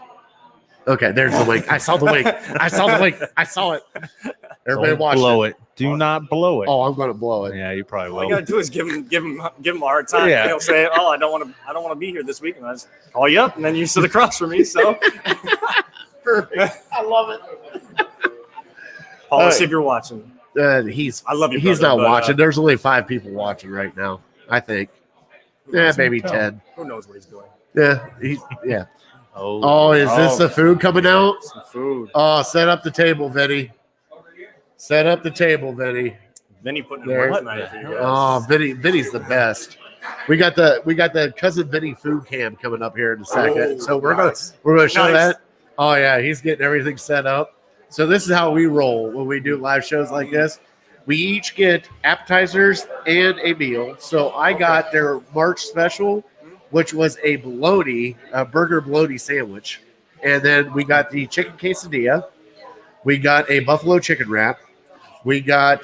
Okay, there's the link. I saw the link. I saw it. Everybody Don't watch blow it. Do not blow it. Oh, I'm gonna blow it. Yeah, you probably all you will. gotta do is give him a hard time. Yeah. He'll say, "Oh, I don't want to be here this week," and I just call you up, and then you sit across from me. So, Perfect. I love it. Paul, All see right. if you're watching. He's I love you. he's brother, not but, watching. There's only 5 people watching right now. I think. Yeah, maybe 10. Who knows what he's doing? Yeah. Oh, Oh, is this Oh. the food coming out? Some food. Oh, set up the table, Vinny. Set up the table, Vinny. Then he put in There. work tonight for you guys. Oh, Vinny's the best. We got the cousin Vinny food cam coming up here in a second. Oh, So we're nice. gonna show Nice. that. Oh yeah, he's getting everything set up. So this is how we roll when we do live shows like this. We each get appetizers and a meal. So I got their March special, which was a burger bologna sandwich. And then we got the chicken quesadilla. We got a buffalo chicken wrap. We got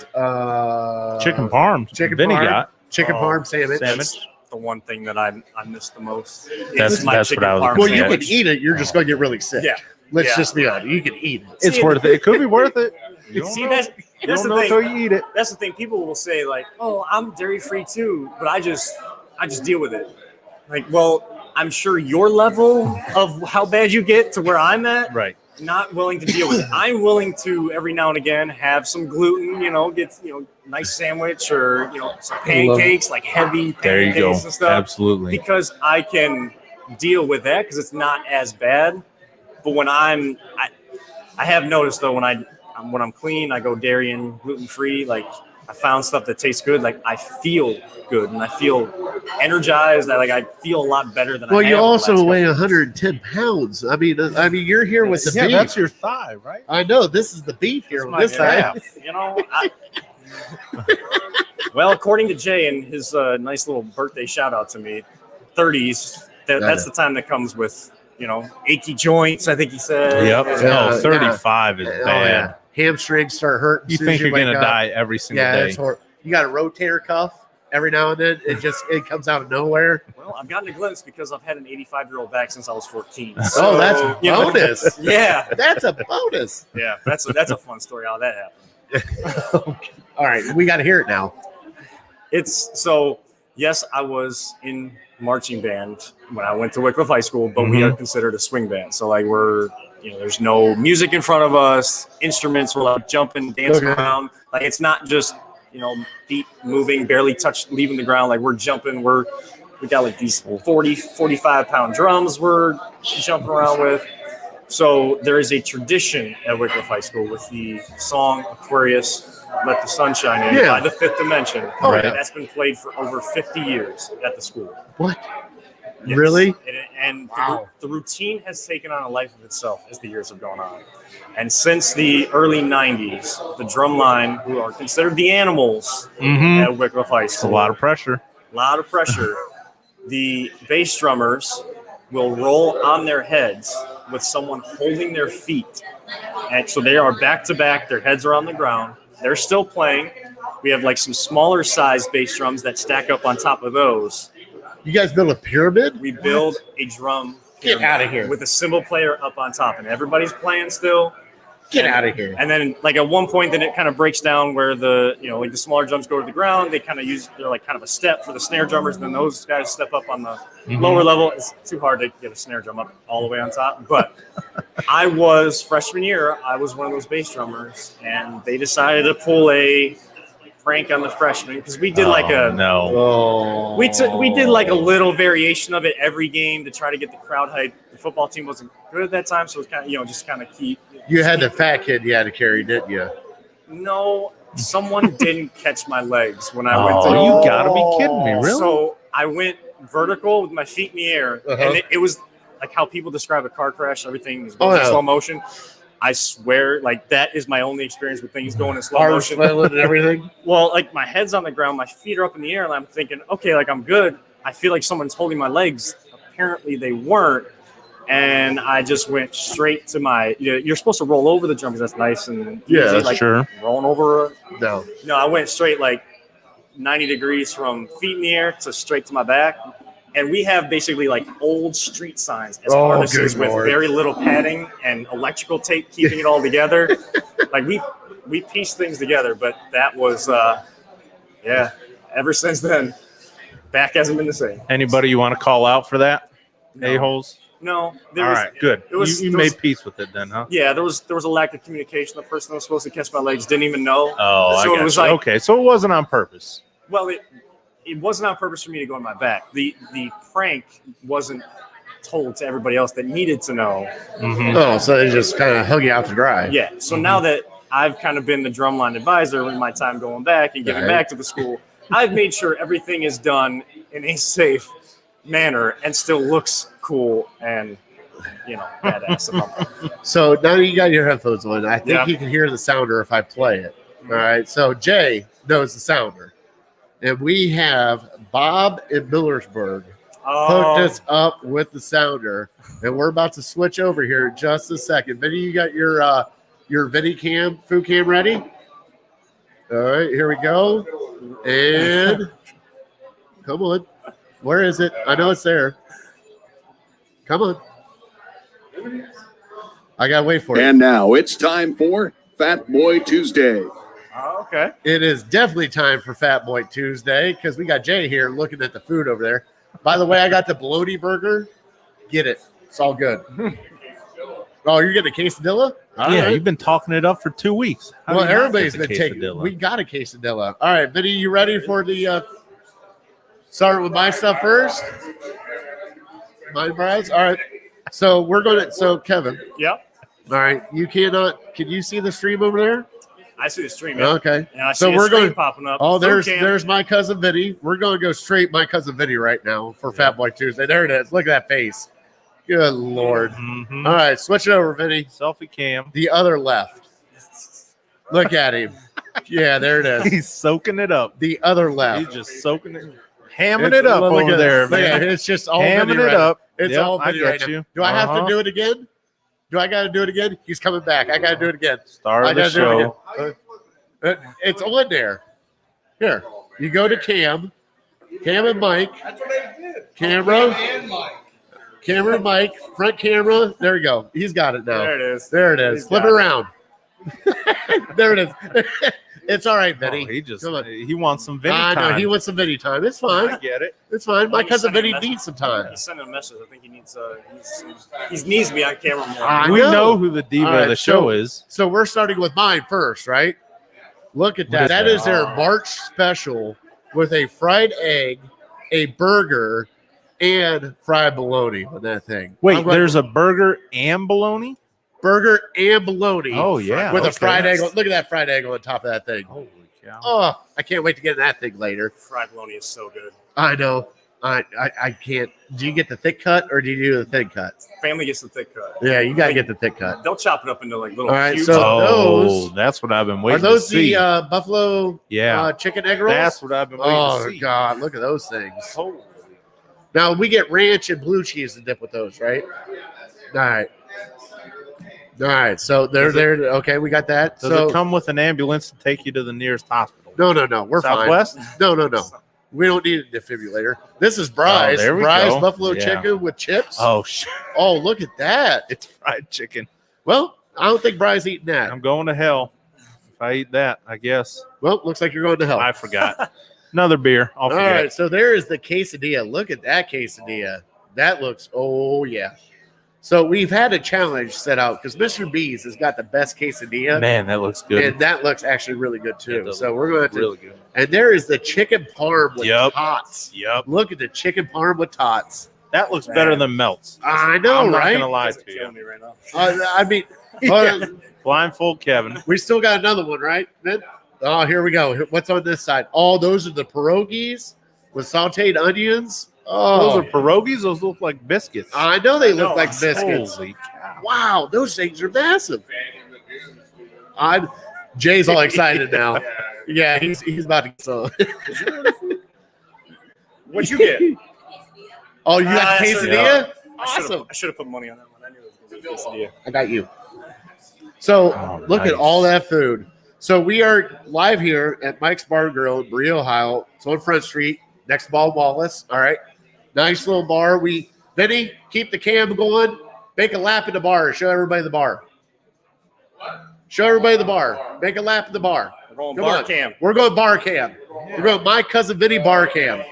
chicken parm. chicken Vinny parm. got. chicken Oh, parm sandwich. sandwich. The one thing that I miss the most. That's- is my that's chicken what I was parm Well, you Yeah. can sandwich. eat it. You're just going to get really sick. Yeah. Let's Yeah. just be honest. You can eat it. It's See, worth it. It could be worth it. You don't See, know. that's You the don't know thing. until you eat it. That's the thing. People will say like, "Oh, I'm dairy free too," but I just deal with it. Like, well, I'm sure your level of how bad you get to where I'm at, Right. not willing to deal with it. I'm willing to every now and again have some gluten, get nice sandwich or some pancakes, like heavy There you pancakes go. and stuff, Absolutely. because I can deal with that because it's not as bad. But when I have noticed though when I'm clean, I go dairy and gluten free. Like I found stuff that tastes good. Like I feel good and I feel energized. I feel a lot better than I Well, have you the also last weigh couple 110 pounds. I mean, you're here with the Yeah, beef. that's your thigh, right? I know this is the beef here That's on my this side. half, Well, according to Jay and his nice little birthday shout out to me, 30s. That's the time that comes with achy joints, I think he said. Yep. Yeah, No, 35 is Oh, bad. yeah. Hamstrings start hurting. You as soon think as you're wake gonna up. die every single Yeah, day. it's horrible. You got a rotator cuff every now and then. It comes out of nowhere. Well, I've gotten a glimpse because I've had an 85-year-old back since I was 14. Oh, So, that's you know, bonus. Yeah, That's a bonus. yeah, that's a fun story how that happened. All right, we got to hear it now. Yes, I was in marching band when I went to Wycliffe High School, but we are considered a swing band. So like there's no music in front of us, instruments, we're like jumping, dancing around. Like it's not just, feet moving, barely leaving the ground. Like we're jumping, we got like these 40, 45 pound drums we're jumping around with. So there is a tradition at Wycliffe High School with the song Aquarius, Let the Sun Shine In by the Fifth Dimension. Oh, And yeah. that's been played for over 50 years at the school. What? Yes. Really? And Wow. the routine has taken on a life of itself as the years have gone on. And since the early 90s, the drum line, who are considered the animals at Wycliffe High It's a School, lot of pressure. the bass drummers will roll on their heads with someone holding their feet. And so they are back to back, their heads are on the ground. They're still playing. We have like some smaller sized bass drums that stack up on top of those. You guys build a pyramid? We build a drum Get pyramid outta here. with a cymbal player up on top, and everybody's playing still. Get out of here. And then, like at one point, then it kind of breaks down where the the smaller drums go to the ground. They they're like kind of a step for the snare drummers. And then those guys step up on the lower level. It's too hard to get a snare drum up all the way on top. But I was freshman year. I was one of those bass drummers, and they decided to pull a prank on the freshmen because we did Oh. we did like a little variation of it every game to try to get the crowd hype. The football team wasn't good at that time, so it was kind of just kind of keep. You had the fat kid you had to carry, didn't you? No, someone didn't catch my legs when I went to. Oh, you gotta be kidding me! Really? So I went vertical with my feet in the air, and it was like how people describe a car crash. Everything was going in slow motion. I swear, like that is my only experience with things going in slow motion. And everything. Well, like my head's on the ground, my feet are up in the air, and I'm thinking, okay, like I'm good. I feel like someone's holding my legs. Apparently, they weren't. And I just went straight to my. You're supposed to roll over the drum because that's nice and easy, like sure. rolling over. No. No, I went straight like 90 degrees from feet in the air to straight to my back. And we have basically like old street signs as harnesses with very little padding and electrical tape keeping it all together. Like we pieced things together, but that was ever since then, back hasn't been the same. Anybody you want to call out for that? No. A-holes? No. All right, good. You made peace with it then, huh? Yeah, there was a lack of communication. The person that was supposed to catch my legs didn't even know. Oh, so I got it was you. like, Okay, so it wasn't on purpose. well, it wasn't on purpose for me to go on my back. The prank wasn't told to everybody else that needed to know. Oh, so they just kind of hung you out to dry. Yeah. So now that I've kind of been the drumline advisor in my time going back and giving back to the school, I've made sure everything is done in a safe manner and still looks cool and badass. So now you got your headphones on. I think you can hear the sounder if I play it. All right. So Jay knows the sounder. And we have Bob in Millersburg hooked us up with the sounder. And we're about to switch over here in just a second. Vinny, you got your Vinny food cam ready? All right, here we go. And come on. Where is it? I know it's there. Come on. I got to wait for it. And now it's time for Fat Boy Tuesday. Okay. It is definitely time for Fat Boy Tuesday because we got Jay here looking at the food over there. By the way, I got the bologna burger. Get it. It's all good. Oh, you're getting a quesadilla? All yeah, right. you've been talking it up for 2 weeks. How Well, do you not everybody's get the been taking. quesadilla? We got a quesadilla. All right, Vinny, you ready for the? Start with my stuff first. Mine, Bryce. All right. So we're going to. So Kevin. Yep. All right. You cannot. Can you see the stream over there? I see the stream. Okay. And I see So a we're screen going popping up. Oh, Food cam. there's my cousin Vinny. We're going to go straight my cousin Vinny right now for Fat Boy Tuesday. There it is. Look at that face. Good Lord. Mhm. All right, switch it over, Vinny. Selfie cam. The other left. Look at him. Yeah, there it is. He's soaking it up. The other left. He's just soaking it. hamming it up look over at there, look at man. It's just all Hamming video it right up. now. It's Yep, all I video right get now. you. Do I have to Uh-huh. do it again? Do I got to do it again? He's coming back. I got to do it again. Star I of the gotta do it show. again. It's on there. Here, you go to Cam and Mike. That's what I did. Camera, And Mike. camera, Mike, front camera. There you go. He's got it now. There it is. There it is. He's Flip it got it. around. There it is. It's all right, Vinny. Oh, he just Come on. he wants some Vinny I know time. he wants some Vinny time. It's I fine. get it. It's fine. My He's cousin sending a Vinny message. needs some time. He's sending a message. I think he needs he needs me on camera more. I We know. know who the diva All right, of the so- show is. So we're starting with mine first, right? Look at What that. is That that? is their March special with a fried egg, a burger, and fried bologna on that thing. Wait, I'm going- there's a burger and bologna? burger and bologna. Oh, yeah. with a okay. fried egg. Look at that fried egg on top of that thing. Holy cow. Oh, I can't wait to get in that thing later. Fried bologna is so good. I know. I can't. Do you get the thick cut or do you do the thin cut? Family gets the thick cut. Yeah, you got to get the thick cut. They'll chop it up into like little All right, cubes. so- Oh, those- that's what I've been Are waiting those to see. the Buffalo yeah, chicken egg rolls? that's what I've been waiting Oh, to see. God. Look at those things. Holy. Now, we get ranch and blue cheese to dip with those, right? All right. All right. So they're there. Okay, we got that. Does So it come with an ambulance to take you to the nearest hospital? no. We're Southwest? fine. No. We don't need a defibrillator. This is Bryce. Oh, there we Bryce go. buffalo Yeah. chicken with chips. Oh, shit. Oh, look at that. It's fried chicken. Well, I don't think Bryce eating that. I'm going to hell if I eat that, I guess. Well, looks like you're going to hell. I forgot. Another beer. I'll All forget. right, so there is the quesadilla. Look at that quesadilla. That looks, oh, yeah. So we've had a challenge set out because Mr. B's has got the best quesadilla. Man, that looks good. And that looks actually really good It too. does So we're going to, really good. and there is the chicken parm with Yep. tots. Yep. Look at the chicken parm with tots. That looks better than melts. I know, I'm not right? going to lie It's to killing you. me right now. I mean, hold on. Blindfold Kevin. We still got another one, right? Ben? Oh, here we go. What's on this side? Oh, those are the pierogies with sauteed onions. Oh, Those are pierogies? Those look like biscuits. I know they I look know. like biscuits. Holy cow. Wow, those things are massive. Jay's all excited now. Yeah, he's about to get some. What'd you get? Oh, you got Ah, the that's quesadilla? I Awesome. should have put money on that one. I knew it was going to be a quesadilla. I got you. So Oh, look at nice. all that food. So we are live here at Mike's Bar and Grill in Berea, Ohio. It's on Front Street, next to Ball Wallace. All right. Nice little bar. Vinny, keep the cam going. Make a lap in the bar. Show everybody the bar. Show everybody the bar. Make a lap in the bar. We're going Come bar on. cam. We're going bar cam. We're going my cousin Vinny bar cam.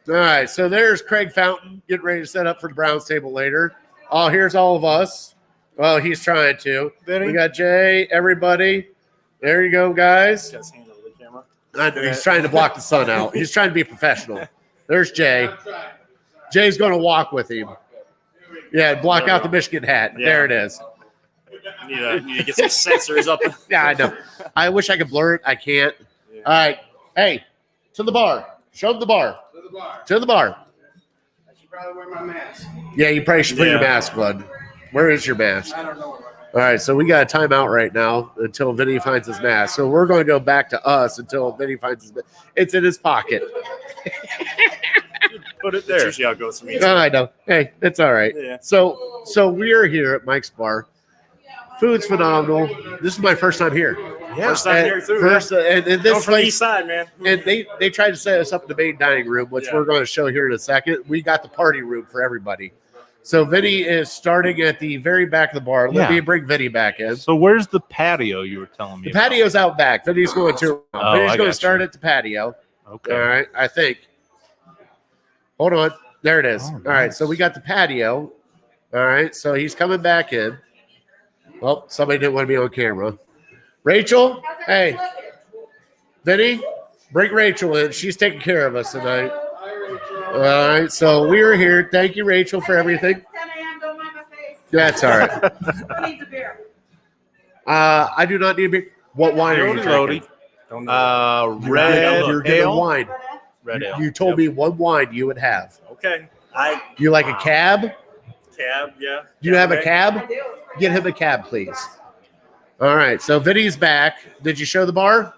All right, so there's Craig Fountain getting ready to set up for the Browns table later. Oh, here's all of us. Well, he's trying to. Vinny? We got Jay, everybody. There you go, guys. Got his hand over the camera. I know he's trying to block the sun out. He's trying to be professional. There's Jay. Jay's going to walk with him. Yeah, block out the Michigan hat. Yeah. There it is. Need to get some sensors up. Yeah, I know. I wish I could blur it. I can't. Yeah. All right. Hey, to the bar. Show them the bar. To the bar. To the bar. I should probably wear my mask. Yeah, you probably should put your Yeah. mask on. Where is your mask? I don't know. All right, so we got a timeout right now until Vinny finds his mask. So we're going to go back to us until Vinny finds his mask. It's in his pocket. Put it That's there. usually how it goes for me. I know. Hey, it's all right. Yeah. So we are here at Mike's Bar. Food's phenomenal. This is my first time here. Yeah. First time And here too. first, and Going this from the place, east side, man. and they tried to set us up in the main dining room, which Yeah. we're going to show here in a second. We got the party room for everybody. So Vinny is starting at the very back of the bar. Let Yeah. me bring Vinny back in. So where's the patio you were telling me The patio's out back. Vinny's going to. Oh, Vinny's I going to got start you. at the patio. about? Okay. All right, I think. Hold on. There it is. Oh, All right, nice. so we got the patio. All right, so he's coming back in. Well, somebody didn't want to be on camera. Rachel, hey, Vinny, bring Rachel in. She's taking care of us tonight. All right, so we are here. Thank you, Rachel, for everything. 10 a.m. Don't mind my face. That's all right. Who needs a beer? I do not need a beer. What wine are you Lodi, drinking? Don't know. Red You're getting ale. wine. Red ale. You told Yep. me one wine you would have. Okay. I You like a cab? cab, yeah. Do you have a okay. cab? I do. Get him a cab, please. All right, so Vinny's back. Did you show the bar?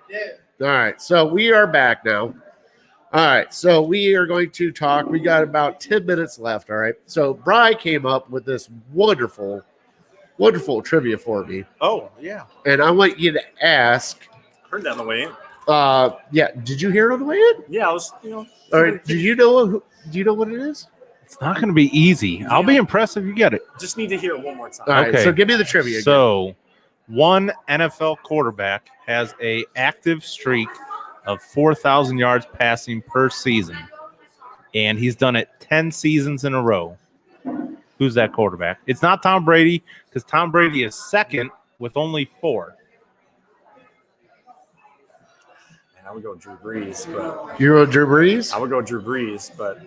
Yeah. All right, so we are back now. All All right, so we are going to talk. We got about 10 minutes left. All right, so Bri came up with this wonderful trivia for me, Oh, yeah. and I want you to ask. Heard that on the way in. Yeah, did you hear it on the way in? Yeah, I was, All right, do you know what it is? It's not going to be easy. I'll be impressed if you get it. just need to hear it one more time. All right, Okay. so give me the trivia. Again. So, one NFL quarterback has a active streak of 4,000 yards passing per season, and he's done it 10 seasons in a row. Who's that quarterback? It's not Tom Brady, because Tom Brady is second with only 4. And I would go Drew Brees, but You're on Drew Brees? I would go Drew Brees, but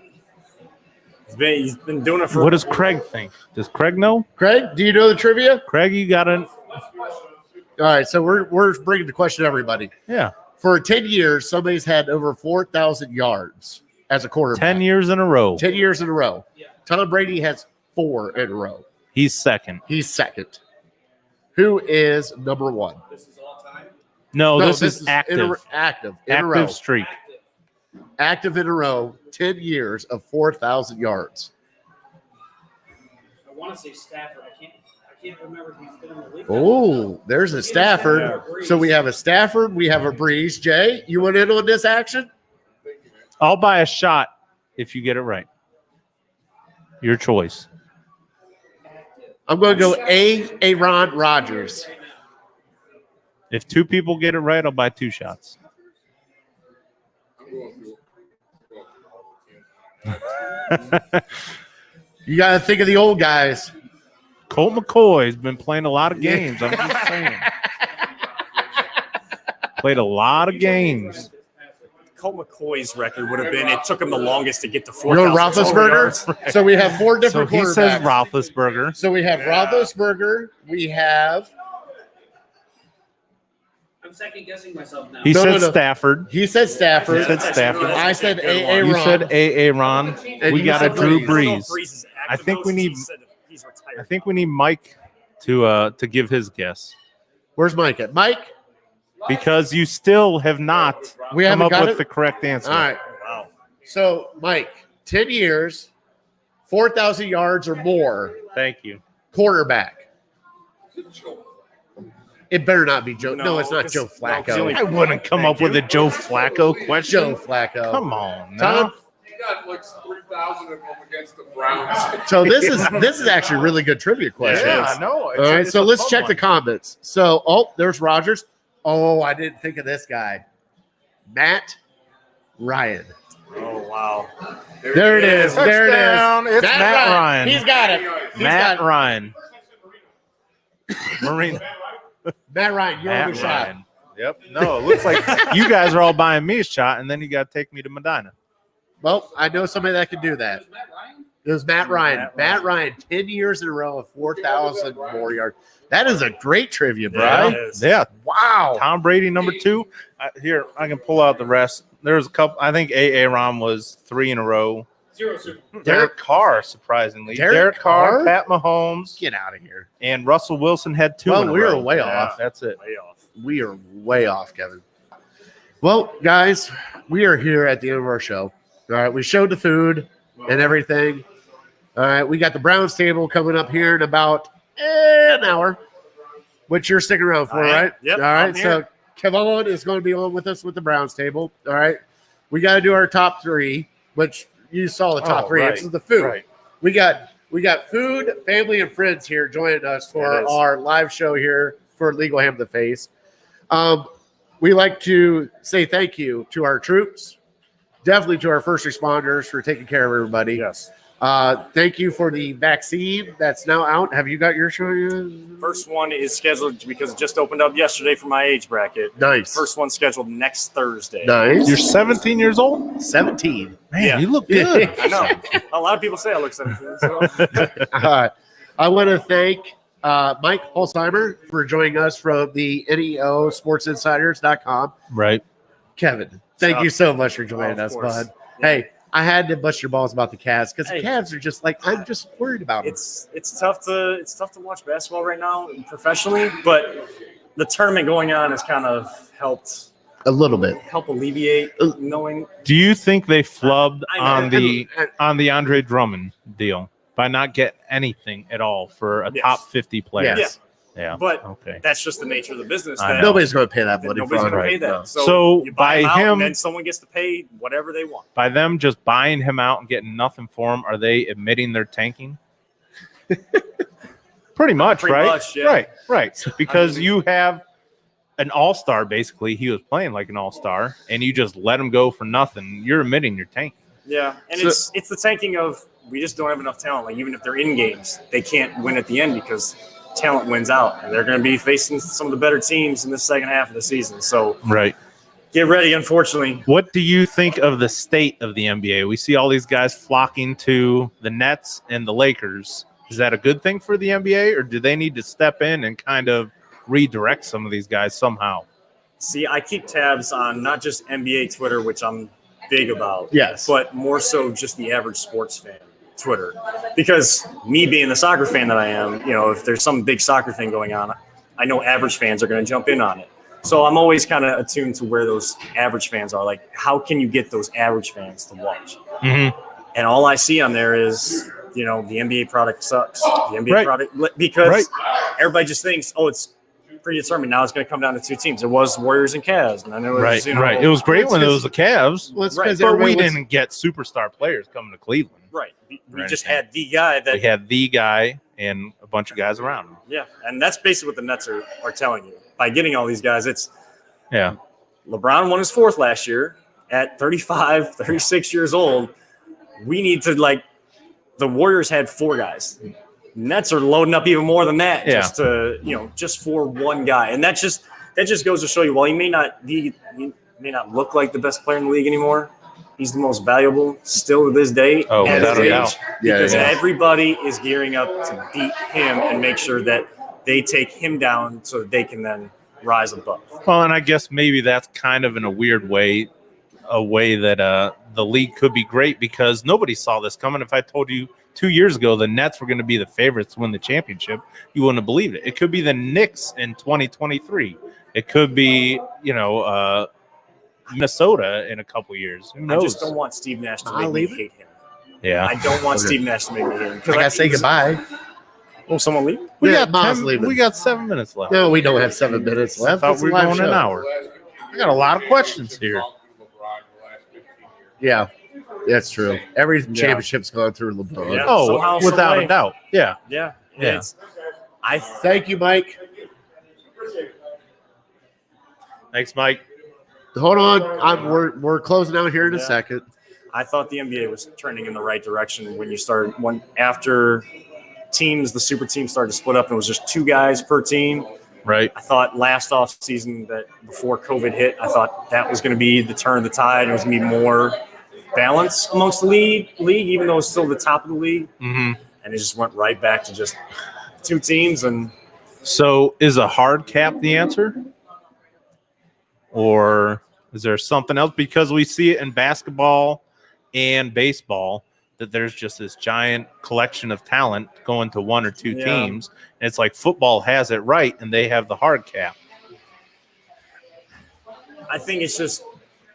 he's been doing it for. What does Craig think? Does Craig know? Craig, do you know the trivia? Craig, you got it? All right, so we're bringing the question to everybody. Yeah. For 10 years, somebody's had over 4,000 yards as a quarterback. 10 years in a row. 10 years in a row. Tom Brady has 4 in a row. He's second. He's second. Who is number 1? No, this is active. Active in a row. Active streak. Active in a row, 10 years of 4,000 yards. I want to say Stafford. I can't remember if he's been in the league. Oh, there's a Stafford. So we have a Stafford. We have a Breeze. Jay, you went in on this action? I'll buy a shot if you get it right. Your choice. I'm going to go Aaron Rodgers. If 2 people get it right, I'll buy 2 shots. You got to think of the old guys. Colt McCoy's been playing a lot of games. I'm just saying. Played a lot of games. Colt McCoy's record would have been it took him the longest to get to You know 4,000 Roethlisberger? So we have 4 So different he quarterbacks. says Roethlisberger. So we have Roethlisberger. We have I'm second guessing myself now. He No, said no, no. Stafford. he said Stafford. He said Stafford. I said Aaron. You said Aaron. And We you got a said Drew Breeze. Brees. I think we need Mike to give his guess, Where's Mike at? Mike? because you still have not We come haven't up got with it? the correct answer. All right. Wow. So, Mike, 10 years, 4,000 yards or more, Thank you. quarterback. It better not be Joe. No, No, it's not 'cause- Joe no, 'cause Flacco. he only- I wouldn't come up with a Joe Flacco question. Joe Flacco. Come on, Tom? now. He got like 3,000 of them against the Browns. So this is actually a really good trivia question. Yeah, I know. All right, so let's check the comments. So, there's Rogers. Oh, I didn't think of this guy. Matt Ryan. Oh wow. There it is. There it Touchdown. is. It's Matt Ryan. He's got it. He's Matt got it. Ryan. Marine. Matt Ryan, you're on Matt the shot. Ryan. Yep. No, it looks like you guys are all buying me a shot, and then you got to take me to Medina. Well, I know somebody that can do that. Matt Ryan? It was Matt Ryan. Matt Matt Ryan, 10 years in a row of 4,000 more yards. That is a great trivia, bro. Yeah, it is. Yeah. Wow. Tom Brady, number 2. Here, I can pull out the rest. There's a couple. I think Aaron was 3 in a row. 0 Super. Derek Carr, surprisingly. Derek Carr? Pat Mahomes, Get out of here. and Russell Wilson had 2 Well, in a we row. were way Yeah. off. That's it. Way off. We are way off, Kevin. Well, guys, we are here at the end of our show. All right, we showed the food and everything. All right, we got the Browns table coming up here in about an hour, which you're sticking around for, All right. right? Yep, All right, I'm so here. Kevin is going to be on with us with the Browns table. All right, we got to do our top 3, which you saw the top 3. right. This is the food. Right. We got food, family, and friends here joining us for It is. our live show here for Legal Ham the Face. We like to say thank you to our troops, definitely to our first responders for taking care of everybody. Yes. Thank you for the vaccine that's now out. Have you got your show? First one is scheduled because it just opened up yesterday for my age bracket. Nice. First one scheduled next Thursday. Nice. You're 17 years old? 17. Man, Yeah. you look good. I know. A lot of people say I look 17. So. I want to thank Mike Holzheimer for joining us from the NEOSportsInsiders.com. Right. Kevin, thank you so much for joining Of us, course. bud. Hey, I had to bust your balls about the Cavs because Hey. the Cavs are just like, I'm just worried about them. It's tough to watch basketball right now professionally, but the tournament going on has kind of helped A little bit. help alleviate knowing. Do you think they flubbed I know. on the Andre Drummond deal by not getting anything at all for a Yes. top 50 player? Yes. Yeah. But okay. that's just the nature of the business. I That know. Nobody's going to pay that that money nobody's for going to it. pay that. No. So you buy by him out, him- and then someone gets to pay whatever they want. By them just buying him out and getting nothing for him, are they admitting they're tanking? Pretty much, Pretty right? much, yeah. Right. Because you have an all-star, basically. He was playing like an all-star, and you just let him go for nothing. You're admitting you're tanking. Yeah, and So- it's the tanking of we just don't have enough talent. Like even if they're in games, they can't win at the end because talent wins out, and they're going to be facing some of the better teams in the second half of the season. So Right. get ready. Unfortunately, What do you think of the state of the NBA? We see all these guys flocking to the Nets and the Lakers. Is that a good thing for the NBA, or do they need to step in and kind of redirect some of these guys somehow? see, I keep tabs on not just NBA Twitter, which I'm big about, Yes. but more so just the average sports fan Twitter, because me being the soccer fan that I am, if there's some big soccer thing going on, I know average fans are going to jump in on it. So I'm always kind of attuned to where those average fans are. Like, how can you get those average fans to watch? Mm-hmm. And all I see on there is, the NBA product sucks. The NBA Right. product, because Right. everybody just thinks, oh, it's predetermined. Now it's going to come down to two teams. It was Warriors and Cavs, and then it was, Right. It was great when it was the Cavs, Well, it's Right. 'cause but we everybody wants- didn't get superstar players coming to Cleveland. right. We Right. just had the guy that We had the guy and a bunch of guys around him. yeah, and that's basically what the Nets are telling you. By getting all these guys, it's Yeah. LeBron won his fourth last year at 35, 36 years old. We need to, the Warriors had four guys. Nets are loading up even more than that just to, just for one guy. And that just goes to show you, while he may not look like the best player in the league anymore, he's the most valuable still to this day. Oh, at without his a doubt. age, because Yeah. everybody is gearing up to beat him and make sure that they take him down so that they can then rise above. Well, and I guess maybe that's kind of in a weird way, a way that the league could be great, because nobody saw this coming. If I told you 2 years ago the Nets were going to be the favorites to win the championship, you wouldn't have believed it. It could be the Knicks in 2023. It could be, Minnesota in a couple years. Who I knows? just don't want Steve Nash to I'll make me leave it. hate him. Yeah. I don't want Okay. Steve Nash to make me hate him. I gotta say goodbye. Oh, someone leave? We Yeah, got Ma's 10 leaving. We got 7 minutes left. No, we don't have 7 minutes I left. thought It's a we were live going show. an hour. I got a lot of questions here. Yeah, that's true. Every championship's gone through LeBron. Yeah. Oh, Somehow, without someway. a doubt. Yeah. Yeah. Yeah. Thank you, Mike. Thanks, Mike. Hold on. We're closing out here in a Yeah. second. I thought the NBA was trending in the right direction after teams, the super teams started to split up and it was just two guys per team. Right. I thought last off season, that before COVID hit, I thought that was going to be the turn of the tide. It was going to be more balance amongst the league, even though it's still the top of the league. Mm-hmm. And it just went right back to just two teams. And So is a hard cap the answer? Or is there something else? Because we see it in basketball and baseball that there's just this giant collection of talent going to one or two Yeah. teams. And it's like football has it right, and they have the hard cap. I think it's just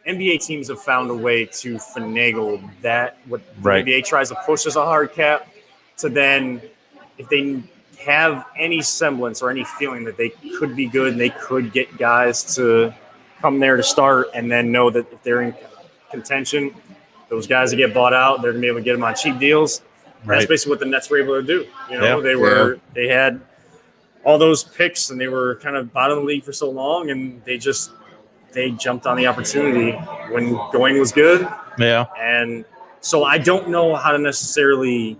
NBA teams have found a way to finagle that, what the Right. NBA tries to push as a hard cap, to then, if they have any semblance or any feeling that they could be good and they could get guys to come there to start, and then know that if they're in contention, those guys that get bought out, they're going to be able to get them on cheap deals. That's Right. basically what the Nets were able to do. Yeah. They had all those picks, and they were kind of bottom of the league for so long, and they jumped on the opportunity when going was good. Yeah. And so I don't know how to necessarily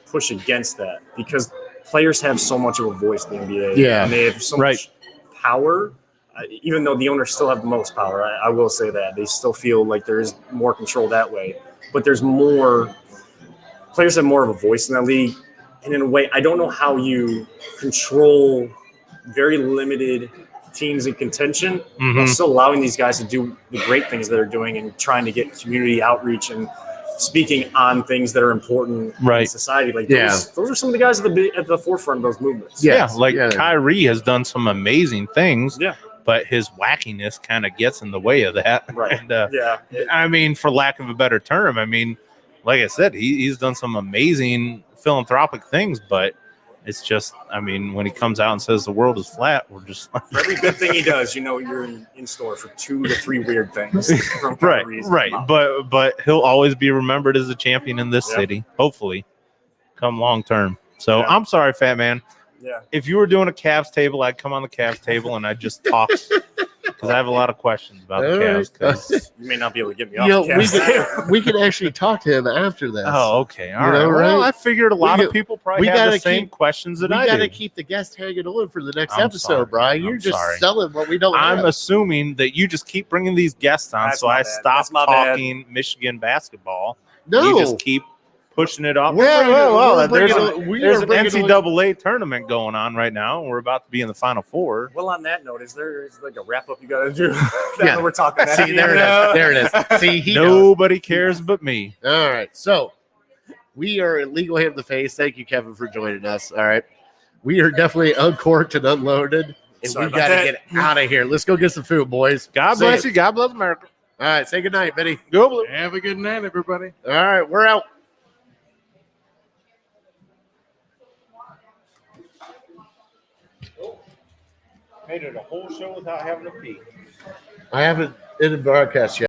push against that, because players have so much of a voice in the NBA. Yeah. And they have so Right. much power. Even though the owners still have the most power, I will say that. They still feel like there is more control that way. But there's more – players have more of a voice in that league. And in a way, I don't know how you control very limited teams in contention Mhm. while still allowing these guys to do the great things that they're doing and trying to get community outreach and speaking on things that are important in Right. society. Like Yeah. those are some of the guys at the forefront of those movements. Yeah. Yes. Like Yeah. Kyrie has done some amazing things. Yeah. but his wackiness kind of gets in the way of that. Right. And, Yeah. I mean, for lack of a better term, I mean, like I said, he's done some amazing philanthropic things, but it's just, I mean, when he comes out and says the world is flat, we're just For every good thing he does, you're in store for 2 to 3 weird things. From right, reason. right. But he'll always be remembered as a champion in this Yep. city, hopefully, come long term. So Yeah. I'm sorry, Fat Man. Yeah. If you were doing a Cavs table, I'd come on the Cavs table and I'd just talk because I have a lot of questions about the All Cavs. right. 'Cause- You may not be able to get me You know, off the we cast. can we can actually talk to him after this. oh, okay. All You right. know, Well, right? I figured a lot We of people probably we have gotta the same keep- questions that we I got to do. keep the guest hanging on for the next I'm episode, sorry. Brian. You're I'm just sorry. selling what we don't I'm have. assuming that you just keep bringing these guests on, That's so my I bad. stop That's my bad. talking Michigan basketball. No. You just keep pushing it up. Well, Well, we're there's bringing- we there's are an bringing- NCAA tournament going on right now. We're about to be in the Final Four. Well, on that note, is like a wrap up you got to do? Yeah. We're talking. See, there it is. There it is. See, he knows. Nobody cares but me. All right. So we are in Legal Hand the Face. Thank you, Kevin, for joining us. All right. We are definitely uncorked and unloaded, and Sorry we about got to that. get out of here. Let's go get some food, boys. God Say bless it. you. God bless America. All right. Say goodnight, Vinny. Go Blue. Have a good night, everybody. All right. We're out. Made it a whole show without having to pee. I haven't in the broadcast yet.